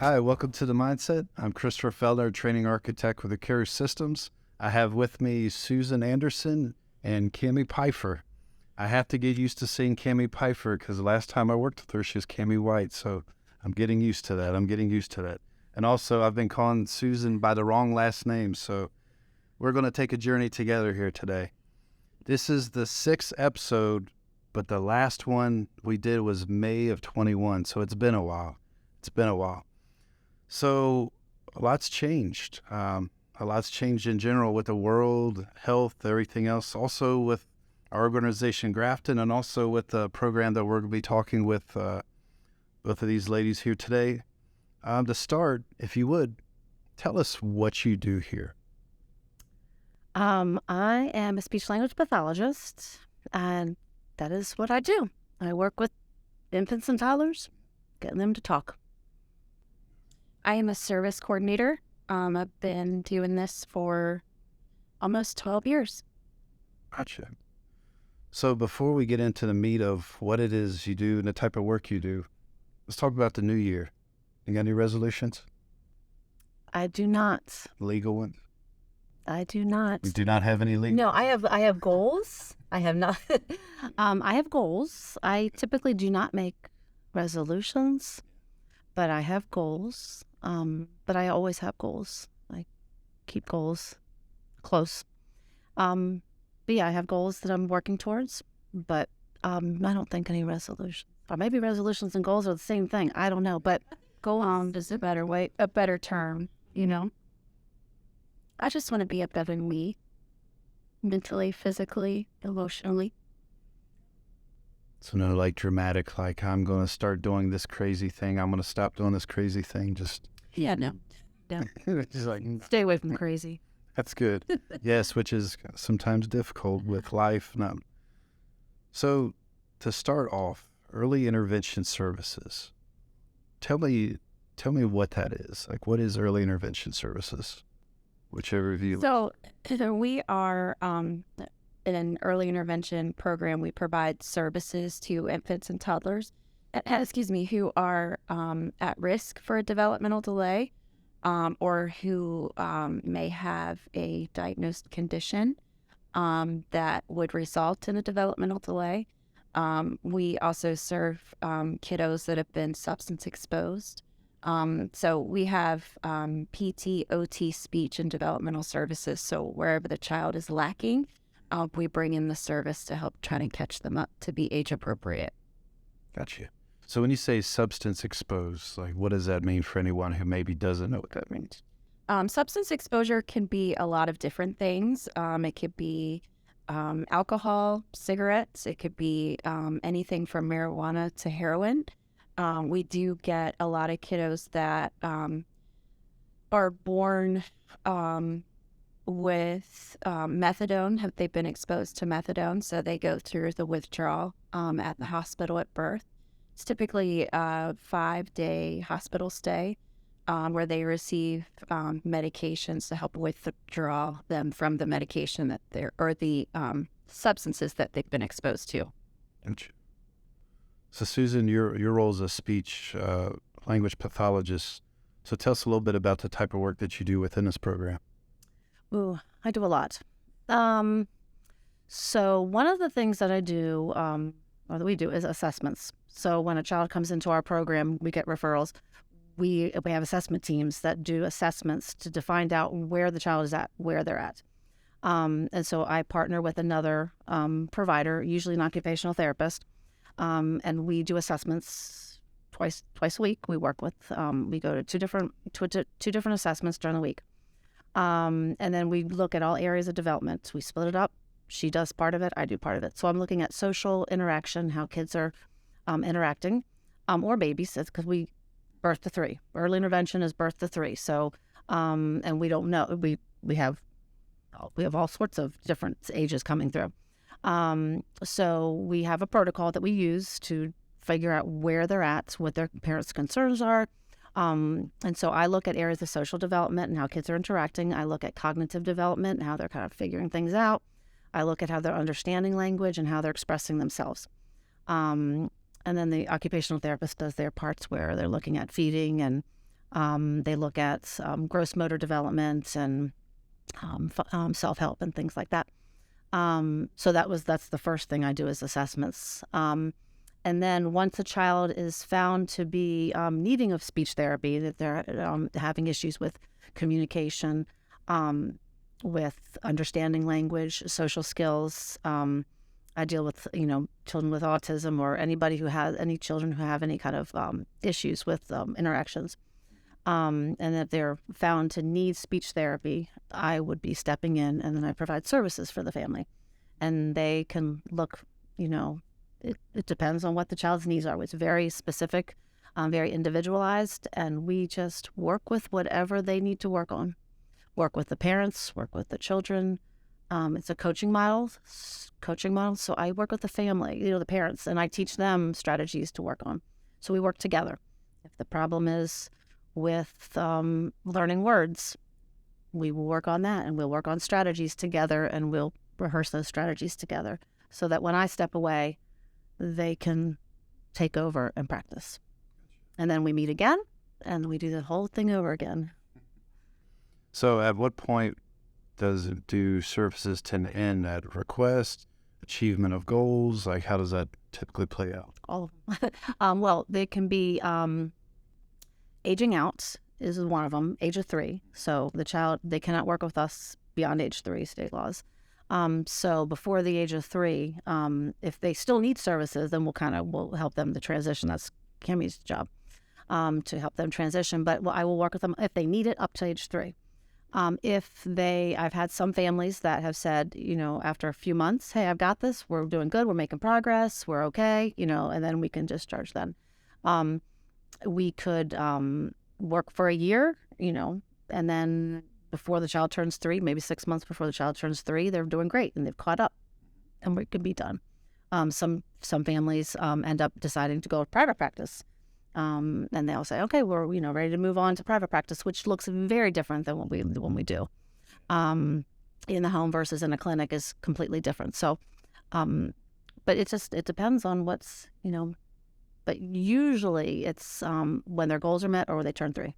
Hi, welcome to The Mindset. I'm Christopher Feltner, training architect with Ukeru Systems. I have with me Susan Anderson and Cammy Pifer. I have to get used to seeing Cammy Pifer because the last time I worked with her, she was Cammy White. So I'm getting used to that. And also, I've been calling Susan by the wrong last name. So we're going to take a journey together here today. This is the 6th episode, but the last one we did was May of 21. So it's been a while. So a lot's changed. A lot's changed in general with the world, health, everything else. Also with our organization, Grafton, and also with the program that we're going to be talking with both of these ladies here today. To start, if you would, tell us what you do here. I am a speech-language pathologist, and that is what I do. I work with infants and toddlers, getting them to talk. I am a service coordinator. I've been doing this for almost 12 years. Gotcha. So before we get into the meat of what it is you do and the type of work you do, let's talk about the new year. You got any resolutions? I do not. Legal ones? I do not. You do not have any legal? No, I have goals. I have not. I have goals. I typically do not make resolutions, but I have goals. But I always have goals. I keep goals close. But yeah, I have goals that I'm working towards, but I don't think any resolutions. Or maybe resolutions and goals are the same thing. I don't know, but Goals is a better term, you know? I just want to be a better me, mentally, physically, emotionally. So no like dramatic, like I'm going to start doing this crazy thing. I'm going to stop doing this crazy thing. Just Yeah, no. just like, stay away from crazy. that's good. Yes, which is sometimes difficult with life. So to start off, early intervention services. Tell me what that is. Like, what is early intervention services? Whichever of you. So we are in an early intervention program. We provide services to infants and toddlers, who are at risk for a developmental delay, or who may have a diagnosed condition that would result in a developmental delay. We also serve kiddos that have been substance exposed. So we have PT, OT, speech, and developmental services. So wherever the child is lacking, we bring in the service to help try to catch them up to be age appropriate. Gotcha. So when you say substance exposed, like what does that mean for anyone who maybe doesn't know what that means? Substance exposure can be a lot of different things. It could be alcohol, cigarettes. It could be anything from marijuana to heroin. We do get a lot of kiddos that are born with methadone. They've been exposed to methadone, so they go through the withdrawal at the hospital at birth. It's typically a 5-day hospital stay where they receive medications to help withdraw them from the medication that the substances that they've been exposed to. Gotcha. So Susan, your role as a speech language pathologist. So tell us a little bit about the type of work that you do within this program. Ooh, I do a lot. So one of the things that I do, or that we do, is assessments. So when a child comes into our program, we get referrals. We have assessment teams that do assessments to find out where the child is at, where they're at. And so I partner with another provider, usually an occupational therapist, and we do assessments twice a week. We work with, we go to two different assessments during the week. And then we look at all areas of development. We split it up. She does part of it, I do part of it. So I'm looking at social interaction, how kids are interacting, or babies, because we birth to 3. Early intervention is birth to 3. So, and we don't know, we have all sorts of different ages coming through. So we have a protocol that we use to figure out where they're at, what their parents' concerns are. And so I look at areas of social development and how kids are interacting. I look at cognitive development and how they're kind of figuring things out. I look at how they're understanding language and how they're expressing themselves. And then the occupational therapist does their parts where they're looking at feeding and They look at gross motor development and self-help and things like that. So that's the first thing I do is assessments. And then once a child is found to be needing of speech therapy, that they're having issues with communication, with understanding language, social skills. I deal with, children with autism or any children who have any kind of issues with interactions. And if they're found to need speech therapy, I would be stepping in, and then I provide services for the family. And they can look, it depends on what the child's needs are. It's very specific, very individualized, and we just work with whatever they need to work on. Work with the parents, work with the children. It's a coaching model. So I work with the family, the parents, and I teach them strategies to work on. So we work together. If the problem is with learning words, we will work on that, and we'll work on strategies together, and we'll rehearse those strategies together so that when I step away, they can take over and practice. And then we meet again, and we do the whole thing over again. So at what point do services tend to end? At request, achievement of goals? Like, how does that typically play out? All of them. Well, they can be aging out is one of them, age of 3. So the child, they cannot work with us beyond age 3, state laws. So before the age of 3, if they still need services, then we'll help them to transition. That's Cammy's job, to help them transition. But I will work with them if they need it up to age 3. I've had some families that have said, after a few months, hey, I've got this, we're doing good, we're making progress, we're okay, and then we can discharge them. We could work for a year, and then before the child turns 3, maybe 6 months before the child turns 3, they're doing great and they've caught up, and we can be done. Some families end up deciding to go with private practice. And they'll say, okay, we're ready to move on to private practice, which looks very different than what we do. In the home versus in a clinic is completely different. So, but it depends on what's, but usually it's when their goals are met or they turn 3.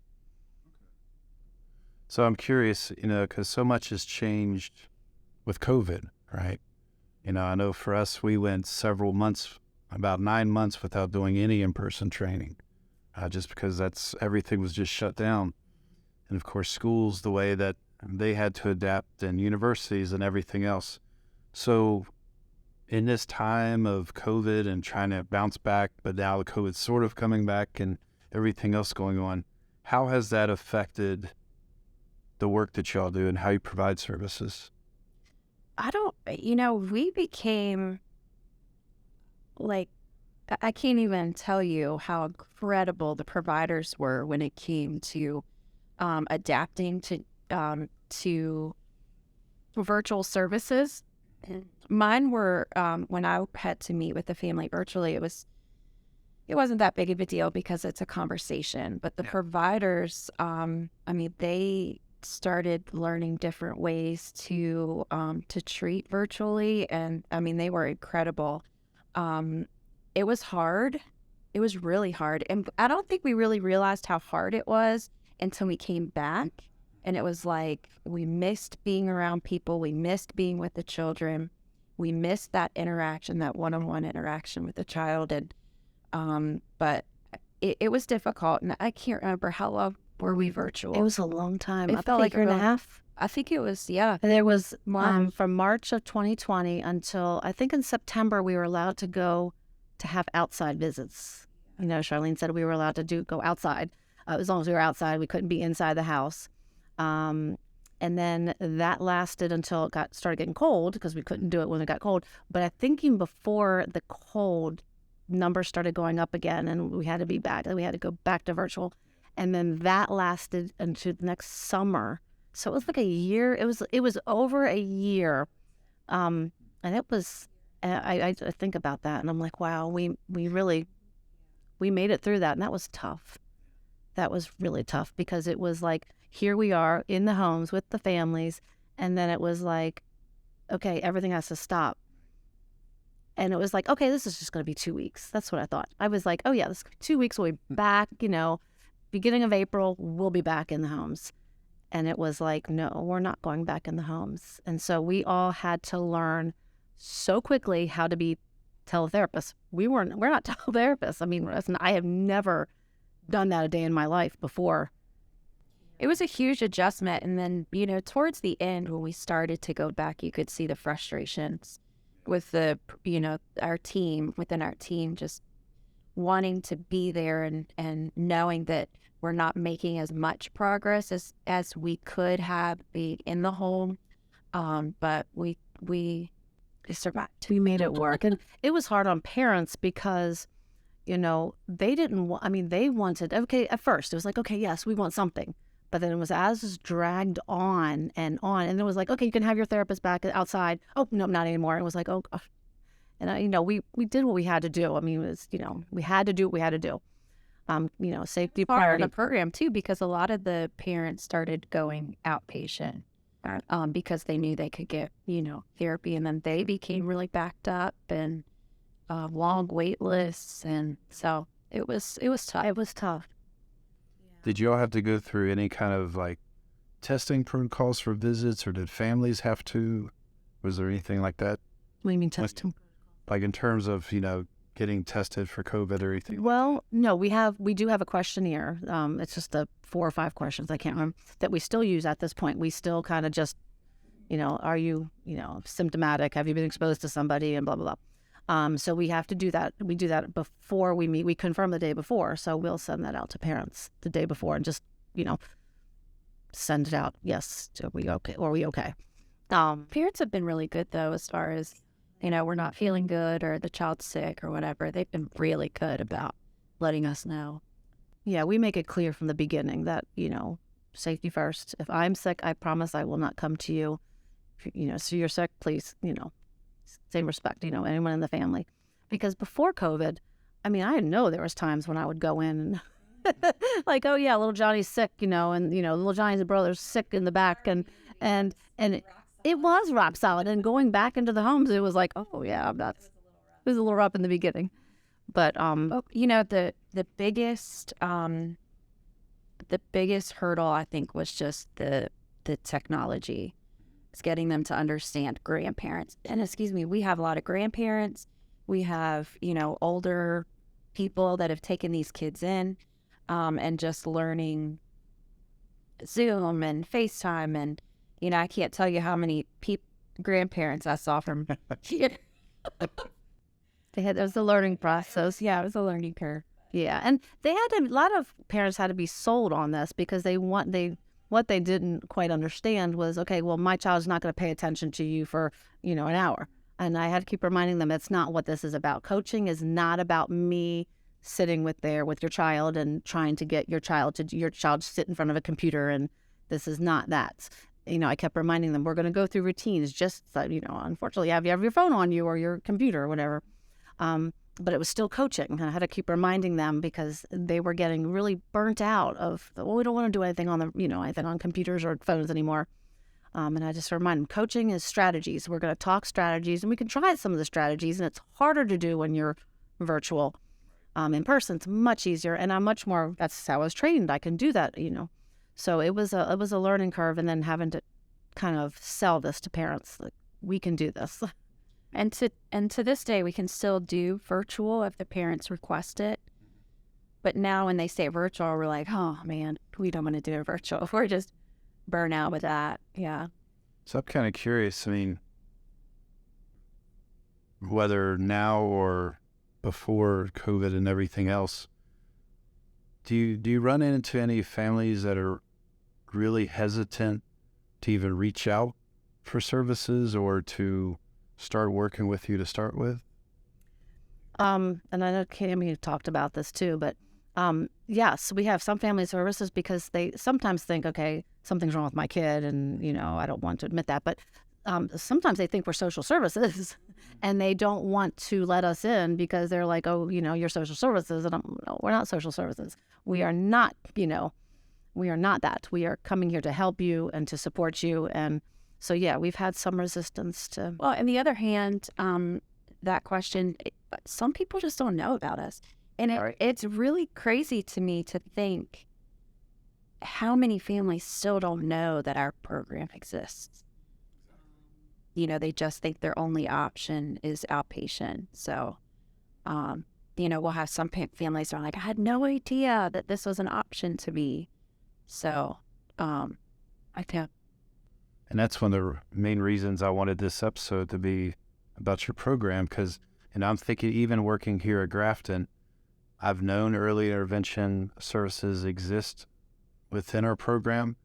So I'm curious, because so much has changed with COVID, right? I know for us, we went several months, about 9 months without doing any in-person training, just because everything was just shut down. And of course, schools, the way that they had to adapt, and universities and everything else. So in this time of COVID and trying to bounce back, but now the COVID's sort of coming back and everything else going on, how has that affected the work that y'all do and how you provide services? We became I can't even tell you how incredible the providers were when it came to adapting to virtual services. Mine were when I had to meet with the family virtually, it wasn't that big of a deal because it's a conversation. But the providers, they started learning different ways to treat virtually, and they were incredible. It was hard. It was really hard. And I don't think we really realized how hard it was until we came back. And it was like, we missed being around people. We missed being with the children. We missed that interaction, that one-on-one interaction with the child. And, but it was difficult. And I can't remember how long were we virtual. It was a long time. It felt like a year and a half. I think it was, yeah. There was from March of 2020 until I think in September we were allowed to go to have outside visits. Charlene said we were allowed to go outside. As long as we were outside, we couldn't be inside the house. And then that lasted until it started getting cold, because we couldn't do it when it got cold. But I think even before the cold, numbers started going up again, and we had to be back. We had to go back to virtual. And then that lasted until the next summer. So it was like a year. It was over a year. And it was, I think about that and I'm like, wow, we made it through that. And that was tough. That was really tough, because it was like, here we are in the homes with the families. And then it was like, okay, everything has to stop. And it was like, okay, this is just going to be 2 weeks. That's what I thought. I was like, oh yeah, this 2 weeks we'll be back, beginning of April, we'll be back in the homes. And it was like, no, we're not going back in the homes. And so we all had to learn so quickly how to be teletherapists. We're not teletherapists. I mean, I have never done that a day in my life before. It was a huge adjustment. And then, towards the end, when we started to go back, you could see the frustrations with our team, within our team, just wanting to be there and knowing that we're not making as much progress as we could have be in the home. But we survived. We made it work. And it was hard on parents because, they didn't they wanted, okay, at first it was like, okay, yes, we want something. But then it was as it dragged on. And it was like, okay, you can have your therapist back outside. Oh, no, not anymore. It was like, oh, gosh. And, we did what we had to do. I mean, it was, we had to do what we had to do. Safety priority. The program, too, because a lot of the parents started going outpatient because they knew they could get, therapy. And then they became really backed up and long wait lists. And so it was tough. It was tough. Did you all have to go through any kind of like testing protocols for visits, or did families have to? Was there anything like that? What do you mean testing? Like in terms of, getting tested for COVID or anything? Well, no, we do have a questionnaire. It's just 4 or 5 questions, I can't remember, that we still use at this point. We still kind of just, are you, symptomatic? Have you been exposed to somebody, and blah, blah, blah. So we have to do that. We do that before we meet. We confirm the day before. So we'll send that out to parents the day before and just, send it out. Yes. Are we okay? Or are we okay? Parents have been really good, though, as far as, we're not feeling good or the child's sick or whatever. They've been really good about letting us know. Yeah, we make it clear from the beginning that, safety first. If I'm sick, I promise I will not come to you. So you're sick, please, same respect, anyone in the family. Because before COVID, I know there was times when I would go in and like, oh yeah, little Johnny's sick, and little Johnny's brother's sick in the back, and it was rock solid. And going back into the homes, it was like, oh yeah, it was a little rough in the beginning. But the biggest hurdle, I think, was just the technology. It's getting them to understand grandparents. And we have a lot of grandparents. We have, older people that have taken these kids in, and just learning Zoom and FaceTime. And, I can't tell you how many grandparents I saw from here. There was a learning process. Yeah, it was a learning curve. Yeah, and a lot of parents had to be sold on this because what they didn't quite understand was, okay, well, my child's not going to pay attention to you for, an hour. And I had to keep reminding them that's not what this is about. Coaching is not about me sitting with your child and trying to get your child to sit in front of a computer, and this is not that. I kept reminding them we're going to go through routines. Just unfortunately, you have your phone on you or your computer or whatever. But it was still coaching, and I had to keep reminding them because they were getting really burnt out of, well, we don't want to do anything on anything on computers or phones anymore. And I just remind them, coaching is strategies. We're going to talk strategies, and we can try some of the strategies, and it's harder to do when you're virtual. In person, it's much easier, and I'm much more. That's how I was trained. I can do that, So it was a learning curve, and then having to kind of sell this to parents, like, we can do this. And to this day, we can still do virtual if the parents request it. But now when they say virtual, we're like, oh, man, we don't want to do it virtual. We're just burnt out with that. Yeah. So I'm kind of curious, whether now or before COVID and everything else, do you run into any families that are really hesitant to even reach out for services or to start working with you to start with? And I know Cammy talked about this too, but yes, we have some family services because they sometimes think, okay, something's wrong with my kid, and I don't want to admit that, but sometimes they think we're social services and they don't want to let us in because they're like, oh, you're social services, and no, we're not social services. We are not, we are not that. We are coming here to help you and to support you. And so, yeah, we've had some resistance to. Well, on the other hand, that question, some people just don't know about us. And it's really crazy to me to think how many families still don't know that our program exists? They just think their only option is outpatient. So, we'll have some families that are like, I had no idea that this was an option to me. So, I think. And that's one of the main reasons I wanted this episode to be about your program, because, I'm thinking even working here at Grafton, I've known early intervention services exist within our program,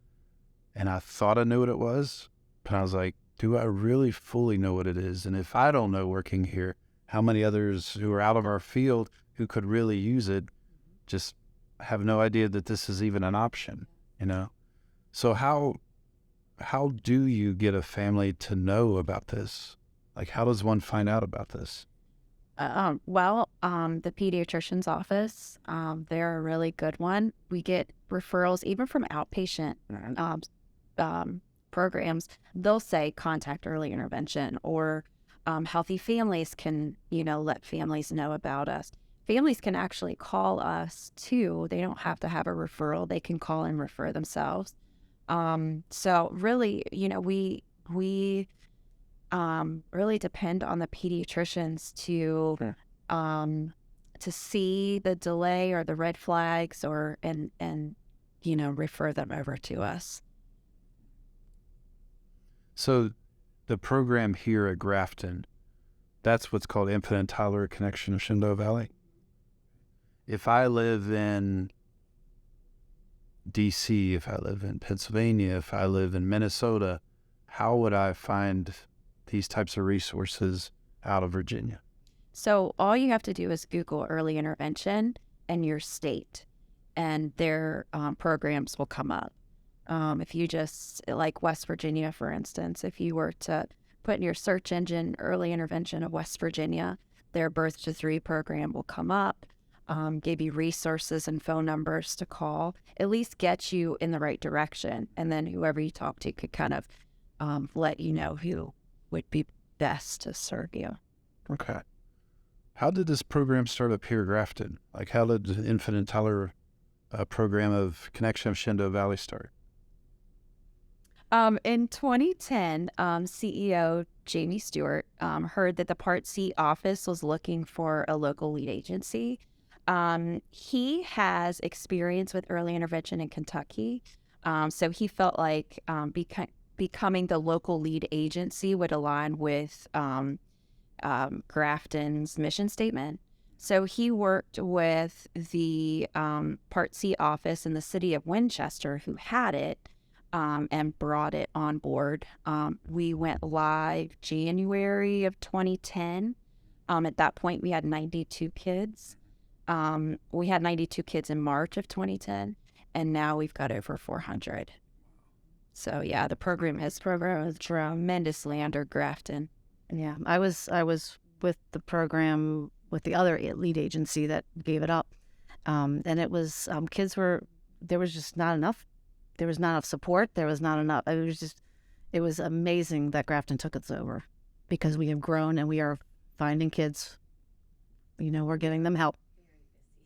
and I thought I knew what it was, but I was like, do I really fully know what it is? And if I don't know working here, how many others who are out of our field who could really use it just have no idea that this is even an option, So how do you get a family to know about this? Like, how does one find out about this? The pediatrician's office, they're a really good one. We get referrals even from outpatient programs. They'll say contact early intervention, or healthy families can, let families know about us. Families can actually call us too. They don't have to have a referral. They can call and refer themselves. So really, we really depend on the pediatricians to see the delay or the red flags, and refer them over to us. So the program here at Grafton, that's what's called Infant and Toddler Connection of Shenandoah Valley. If I live in DC, if I live in Pennsylvania, if I live in Minnesota, how would I find these types of resources out of Virginia? So all you have to do is Google early intervention and your state, and their programs will come up. If you just, like West Virginia, for instance, if you were to put in your search engine early intervention of West Virginia, their Birth to 3 program will come up, give you resources and phone numbers to call, at least get you in the right direction. And then whoever you talk to could kind of let you know who would be best to serve you. Okay. How did this program start up here at Grafton? Like, how did the Infant and Toddler program of Connection of Shenandoah Valley start? In 2010, CEO Jamie Stewart heard that the Part C office was looking for a local lead agency. He has experience with early intervention in Kentucky, so he felt like becoming the local lead agency would align with Grafton's mission statement. So he worked with the Part C office in the city of Winchester, who had it, and brought it on board. We went live January of 2010. At that point, we had 92 kids. We had 92 kids in March of 2010, and now we've got over 400. So yeah, the program has tremendously under Grafton. Yeah, I was with the program with the other lead agency that gave it up, and it was there was just not enough. There was not enough support. There was not enough. It was amazing that Grafton took us over, because we have grown and we are finding kids. We're getting them help.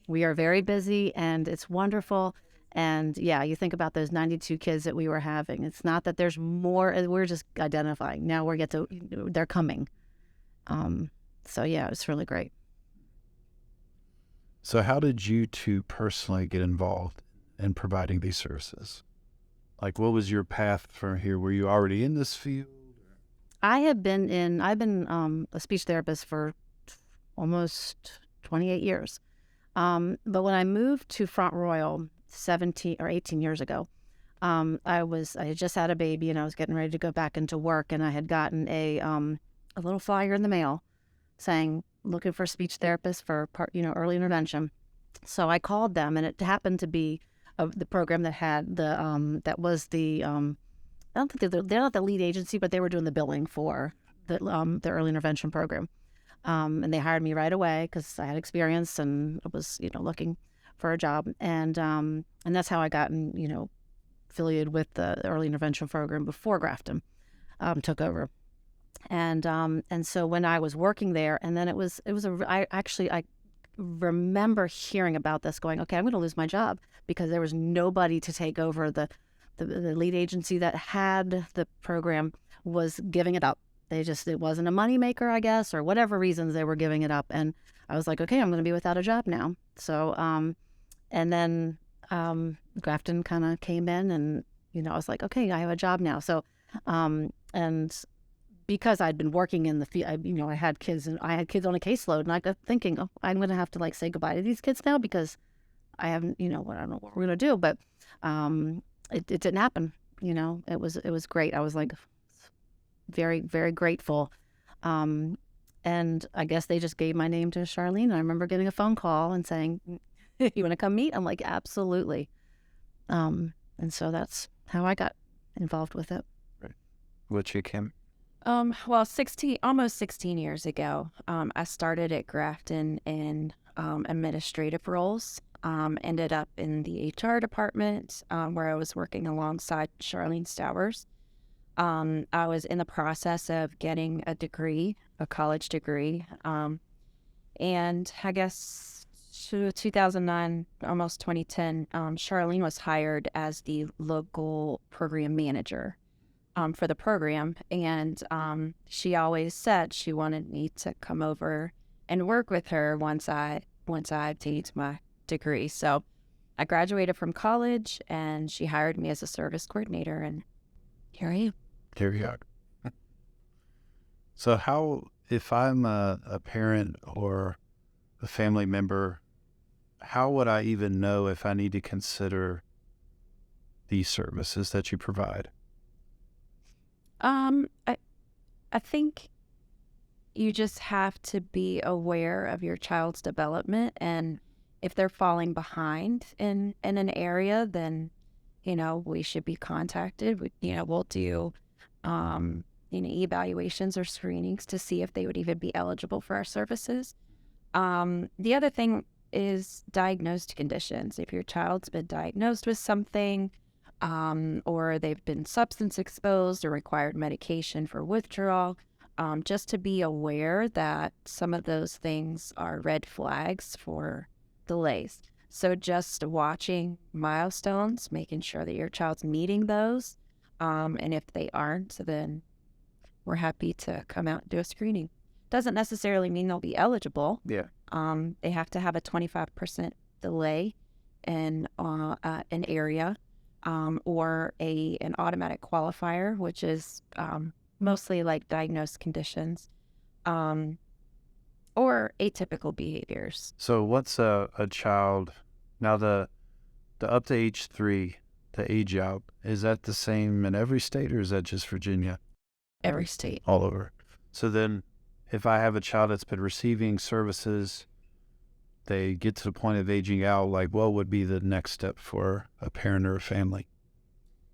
We are very busy, and it's wonderful. And yeah, you think about those 92 kids that we were having. It's not that there's more. We're just identifying. Now they're coming. So yeah, it's really great. So how did you two personally get involved in providing these services? Like, what was your path from here? Were you already in this field? I've been a speech therapist for almost 28 years. But when I moved to Front Royal 17 or 18 years ago, I had just had a baby, and I was getting ready to go back into work, and I had gotten a little flyer in the mail saying, looking for a speech therapist for early intervention. So I called them, and it happened to be the program that had that was the I don't think they're not the lead agency, but they were doing the billing for the early intervention program. And they hired me right away because I had experience and I was looking for a job, and that's how I got affiliated with the early intervention program before Grafton took over. And so when I was working there, and then I remember hearing about this going, okay, I'm going to lose my job because there was nobody to take over. The lead agency that had the program was giving it up. It wasn't a moneymaker, I guess, or whatever reasons they were giving it up. And I was like, okay, I'm going to be without a job now. So, and then Grafton kind of came in, and, I was like, okay, I have a job now. So, and because I'd been working in the field, I had kids on a caseload, and I got thinking, oh, I'm going to have to like say goodbye to these kids now because I haven't, I don't know what we're going to do. But it didn't happen. It was great. I was like very, very grateful. And I guess they just gave my name to Charlene. I remember getting a phone call and saying, you want to come meet? I'm like, absolutely. And so that's how I got involved with it. Right. What's your Kim? Well, almost 16 years ago, I started at Grafton in administrative roles. Ended up in the HR department, where I was working alongside Charlene Stowers. I was in the process of getting a college degree. And I guess 2009, almost 2010, Charlene was hired as the local program manager for the program. And she always said she wanted me to come over and work with her once I obtained my degree. So I graduated from college, and she hired me as a service coordinator, and here I am. Here you are. So if I'm a parent or a family member, how would I even know if I need to consider these services that you provide? I think you just have to be aware of your child's development, and if they're falling behind in an area, then, we should be contacted. We'll do, evaluations or screenings to see if they would even be eligible for our services. The other thing is diagnosed conditions. If your child's been diagnosed with something, or they've been substance exposed or required medication for withdrawal, just to be aware that some of those things are red flags for delays. So just watching milestones, making sure that your child's meeting those, and if they aren't, then we're happy to come out and do a screening. Doesn't necessarily mean they'll be eligible. Yeah. They have to have a 25% delay in an area, or an automatic qualifier, which is mostly like diagnosed conditions, or atypical behaviors. So what's a child, now the up to age 3, the age out, is that the same in every state, or is that just Virginia? Every state. All over. So then if I have a child that's been receiving services, they get to the point of aging out, like what would be the next step for a parent or a family?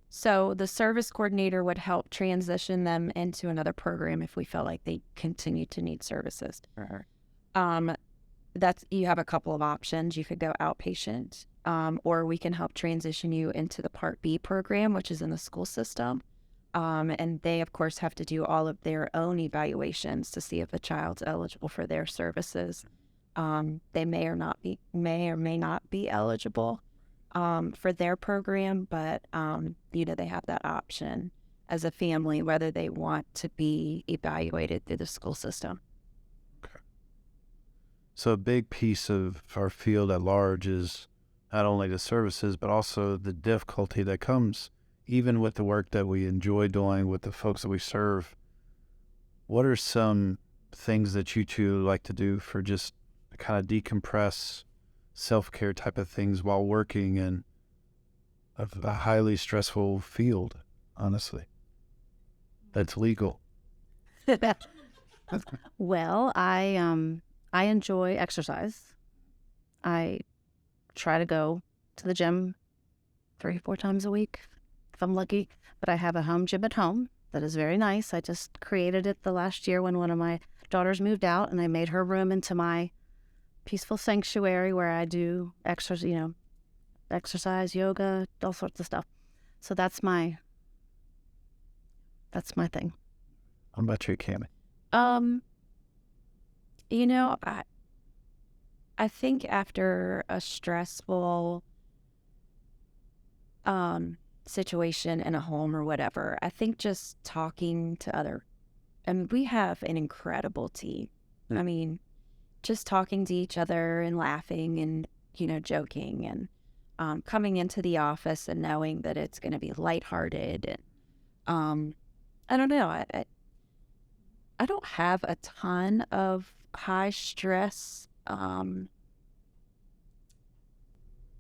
So the service coordinator would help transition them into another program if we felt like they continue to need services. You have a couple of options. You could go outpatient, or we can help transition you into the Part B program, which is in the school system. And they, of course, have to do all of their own evaluations to see if a child's eligible for their services. They may or may not be eligible for their program, but they have that option as a family, whether they want to be evaluated through the school system. Okay. So a big piece of our field at large is not only the services, but also the difficulty that comes even with the work that we enjoy doing with the folks that we serve. What are some things that you two like to do for just kind of decompress, self-care type of things while working in a highly stressful field, honestly, that's legal? Well, I enjoy exercise. I try to go to the gym 3-4 times a week if I'm lucky, but I have a home gym at home that is very nice. I just created it the last year when one of my daughters moved out, and I made her room into my peaceful sanctuary where I do exercise, yoga, all sorts of stuff. So that's my thing. What about you, Cammy? I think after a stressful situation in a home or whatever, I think just talking to and we have an incredible team. I mean, just talking to each other and laughing and, joking and coming into the office and knowing that it's going to be lighthearted. And I don't know. I don't have a ton of high stress. Well,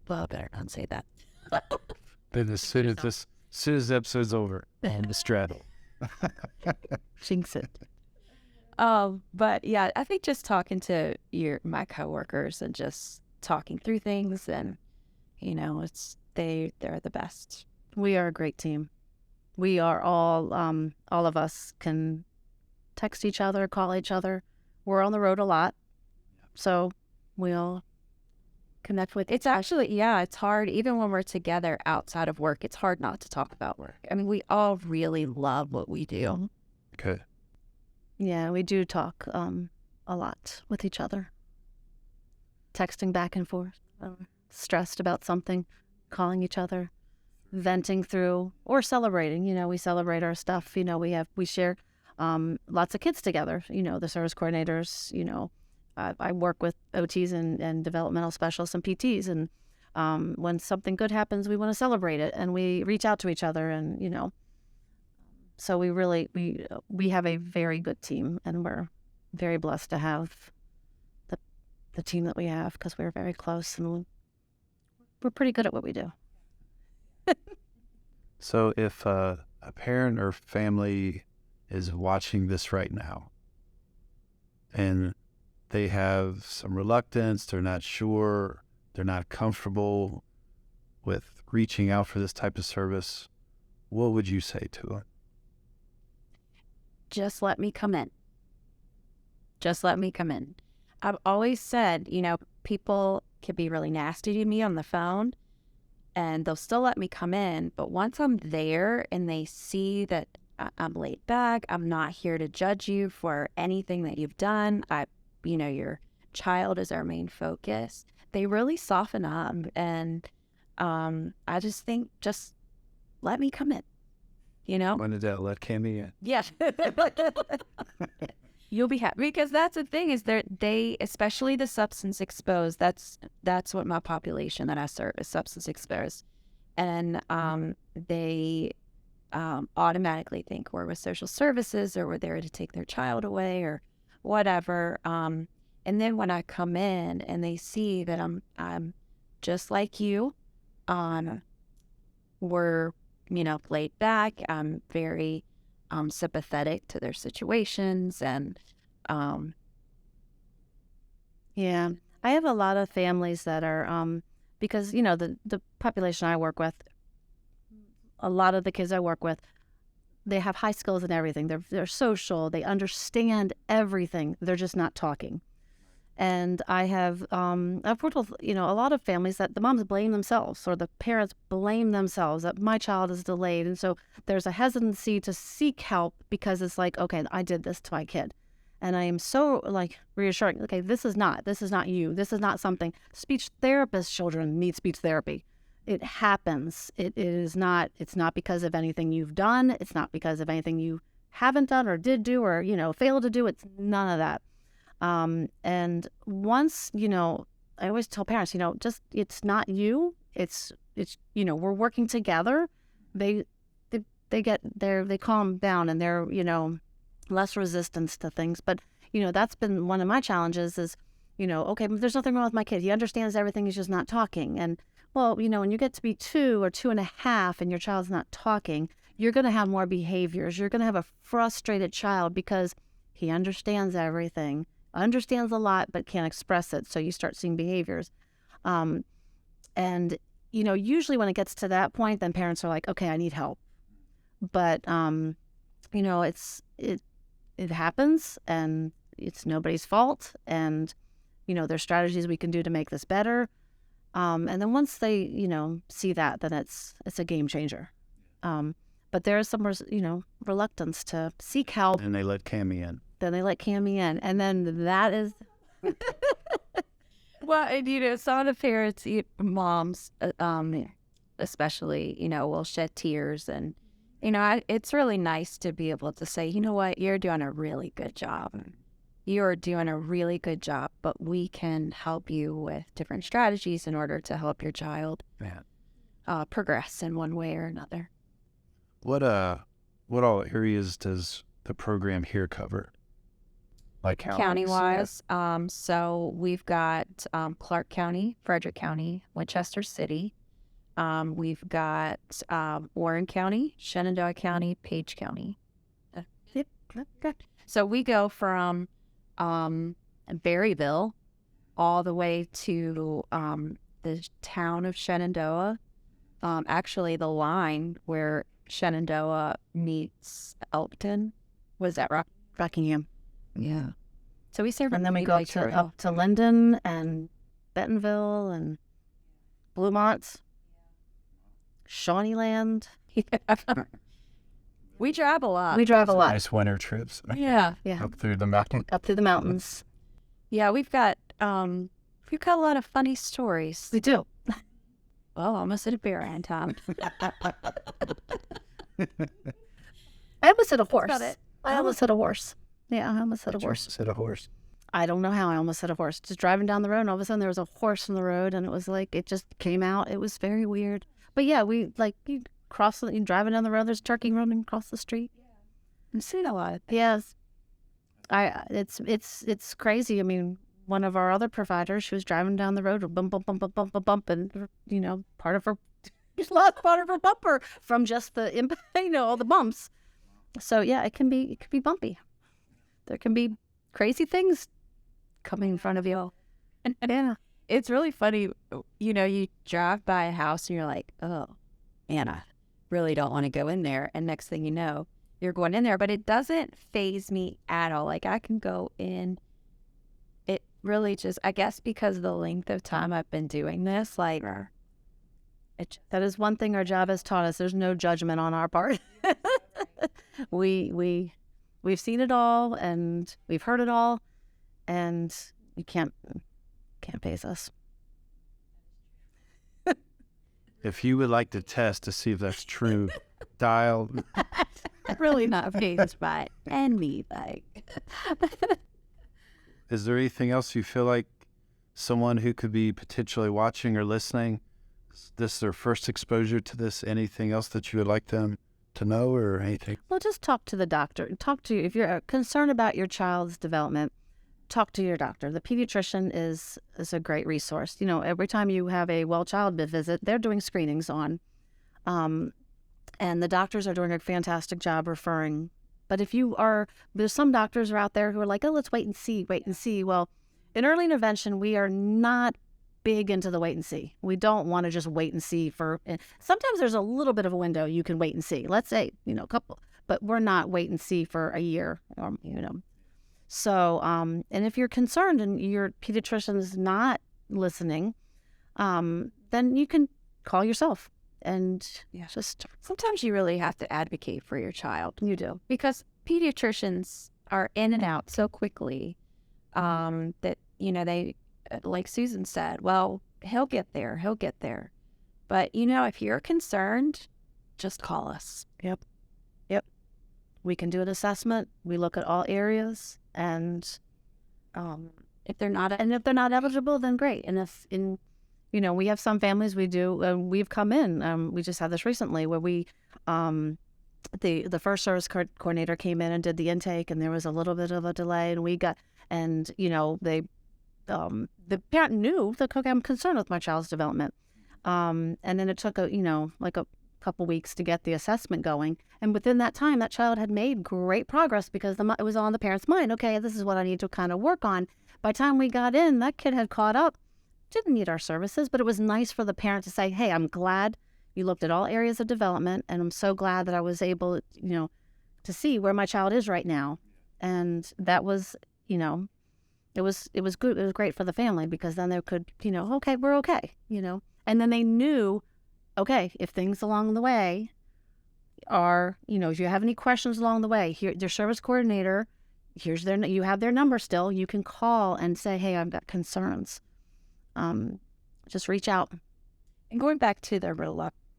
I better not say that. Then as soon as the episode's over, and the straddle. Jinx it. But yeah, I think just talking to my coworkers and just talking through things, and they're the best. We are a great team. We are all of us can text each other, call each other. We're on the road a lot, so we'll connect with. It's actually, yeah, it's hard. Even when we're together outside of work, it's hard not to talk about work. I mean, we all really love what we do. Okay. Yeah, we do talk a lot with each other. Texting back and forth, stressed about something, calling each other, venting through, or celebrating. We celebrate our stuff. We share lots of kids together. The service coordinators. I work with OTs and developmental specialists and PTs, and when something good happens, we want to celebrate it, and we reach out to each other, and so we really we have a very good team, and we're very blessed to have the team that we have, because we're very close and we're pretty good at what we do. So if a parent or family is watching this right now and they have some reluctance, they're not sure, they're not comfortable with reaching out for this type of service, what would you say to them? Just let me come in. Just let me come in. I've always said, people can be really nasty to me on the phone and they'll still let me come in. But once I'm there and they see that I'm laid back, I'm not here to judge you for anything that you've done. Your child is our main focus. They really soften up, and I just think, just let me come in. When did that let Cammy in? Yeah. You'll be happy, because that's the thing, is they, especially the substance exposed, that's what my population that I serve is, substance exposed. And they automatically think we're with social services, or we're there to take their child away or whatever. And then when I come in and they see that I'm just like you, we're, laid back, I'm very sympathetic to their situations, and yeah, I have a lot of families that are because the population I work with, a lot of the kids I work with, they have high skills in everything. They're social, they understand everything, they're just not talking. And I've worked with a lot of families that the moms blame themselves, or the parents blame themselves, that my child is delayed, and so there's a hesitancy to seek help, because it's like, okay, I did this to my kid, and I am so reassuring. Okay, this is not you. This is not something. Speech therapist children need speech therapy. It happens. It's not because of anything you've done. It's not because of anything you haven't done or did do or failed to do. It's none of that. And once, I always tell parents, just, it's not you, it's, we're working together. They calm down, and they're, less resistance to things. But, that's been one of my challenges is, okay, there's nothing wrong with my kid. He understands everything. He's just not talking. And well, when you get to be 2 or 2.5 and your child's not talking, you're going to have more behaviors. You're going to have a frustrated child because he understands everything. Understands a lot but can't express it, so you start seeing behaviors, and usually when it gets to that point, then parents are like, okay, I need help. But it happens, and it's nobody's fault, and there's strategies we can do to make this better, and then once they see that, then it's a game changer. But there is some reluctance to seek help, And they let Cammy in. then they let Cammy in, and then that is Well, and some of the parents, moms, especially, will shed tears. And, it's really nice to be able to say, you know what, you're doing a really good job. You're doing a really good job, but we can help you with different strategies in order to help your child progress in one way or another. What all areas does the program here cover? Like County-wise, so we've got Clark County, Frederick County, Winchester City. We've got Warren County, Shenandoah County, Page County. Yep. Okay. So we go from Berryville all the way to the town of Shenandoah. Actually, the line where Shenandoah meets Elkton, was that right? Rockingham. Yeah. So we serve, And then we go up to Linden and Bentonville and Bluemont, Shawneeland. We drive a lot. We drive a lot. Nice winter trips. Yeah. Yeah. Up through the mountain. Up through the mountains. Yeah, we've got a lot of funny stories. We do. Well, almost hit a bear on time. I almost hit a horse. about it. I almost hit a horse. Yeah, I almost hit a Did you horse. almost hit a horse? I don't know how I almost hit a horse. Just driving down the road, and all of a sudden there was a horse on the road, and it was like, it just came out. It was very weird. But yeah, you driving down the road, there's a turkey running across the street. I've seen a lot. Yes. It's crazy. I mean, one of our other providers, she was driving down the road, bump, bump, bump, bump, bump, bump, bump, and part of her lost part of her bumper from just the all the bumps. So yeah, it can be bumpy. There can be crazy things coming in front of you. And Yeah. it's really funny. You drive by a house and you're like, oh, man, I really don't want to go in there. And next thing you know, you're going in there. But it doesn't faze me at all. Like, I can go in. It really just, I guess because of the length of time I've been doing this, like, That is one thing our job has taught us. There's no judgment on our part. We've seen it all, and we've heard it all, and you can't faze us. If you would like to test to see if that's true, dial. really not fazed by anything. Is there anything else you feel like someone who could be potentially watching or listening, this is their first exposure to this, anything else that you would like them to know or anything? Well, just talk to the doctor. If you're concerned about your child's development, talk to your doctor. The pediatrician is a great resource. Every time you have a child visit, they're doing screenings on, and the doctors are doing a fantastic job referring. But there's some doctors are out there who are like, oh, let's wait and see. Well, in early intervention, we are not big into the wait and see. We don't want to just wait and see sometimes there's a little bit of a window you can wait and see. Let's say, a couple, but we're not wait and see for a year, So, and if you're concerned and your pediatrician is not listening, then you can call yourself and just. Sometimes you really have to advocate for your child. You do. Because pediatricians are in and out so quickly that, they, like Susan said, well, he'll get there. But, if you're concerned, just call us. Yep. We can do an assessment. We look at all areas, and if they're not eligible, then great. And if we have some families we've come in. We just had this recently where we the first service coordinator came in and did the intake, and there was a little bit of a delay, and the parent knew that, okay, I'm concerned with my child's development. And then it took a couple weeks to get the assessment going. And within that time, that child had made great progress because it was on the parent's mind. Okay, this is what I need to kind of work on. By the time we got in, that kid had caught up, didn't need our services, but it was nice for the parent to say, hey, I'm glad you looked at all areas of development, and I'm so glad that I was able, to see where my child is right now. And that was, it was good. It was great for the family because then they could, okay, we're okay, and then they knew, okay, if things along the way are, if you have any questions along the way, here, their service coordinator, you have their number still. You can call and say, hey, I've got concerns. just reach out. And going back to the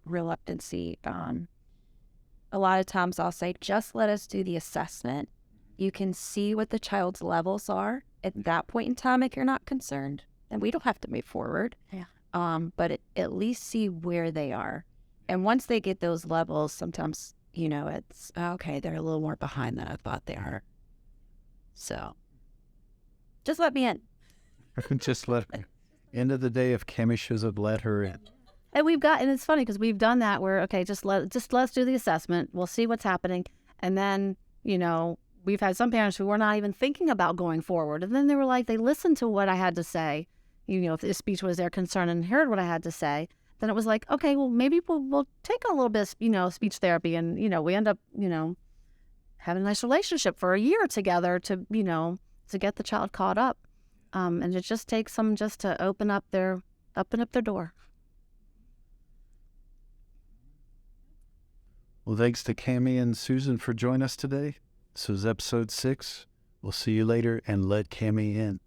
reluctancy, a lot of times I'll say, just let us do the assessment. You can see what the child's levels are at that point in time. If you're not concerned, then we don't have to move forward. Yeah. But at least see where they are. And once they get those levels, sometimes, it's, okay, they're a little more behind than I thought they are. So just let me in. Just let her. End of the day, if Cammie shows up, let her in. And it's funny because we've done that where, okay, just let's do the assessment. We'll see what's happening. And then, we've had some parents who were not even thinking about going forward. And then they were like, they listened to what I had to say. If the speech was their concern and heard what I had to say, then it was like, okay, well, maybe we'll take a little bit of, speech therapy. And, we end up, having a nice relationship for a year together to get the child caught up. And it just takes them just to open up their door. Well, thanks to Cammie and Susan for joining us today. This was episode 6. We'll see you later, and let Cammie in.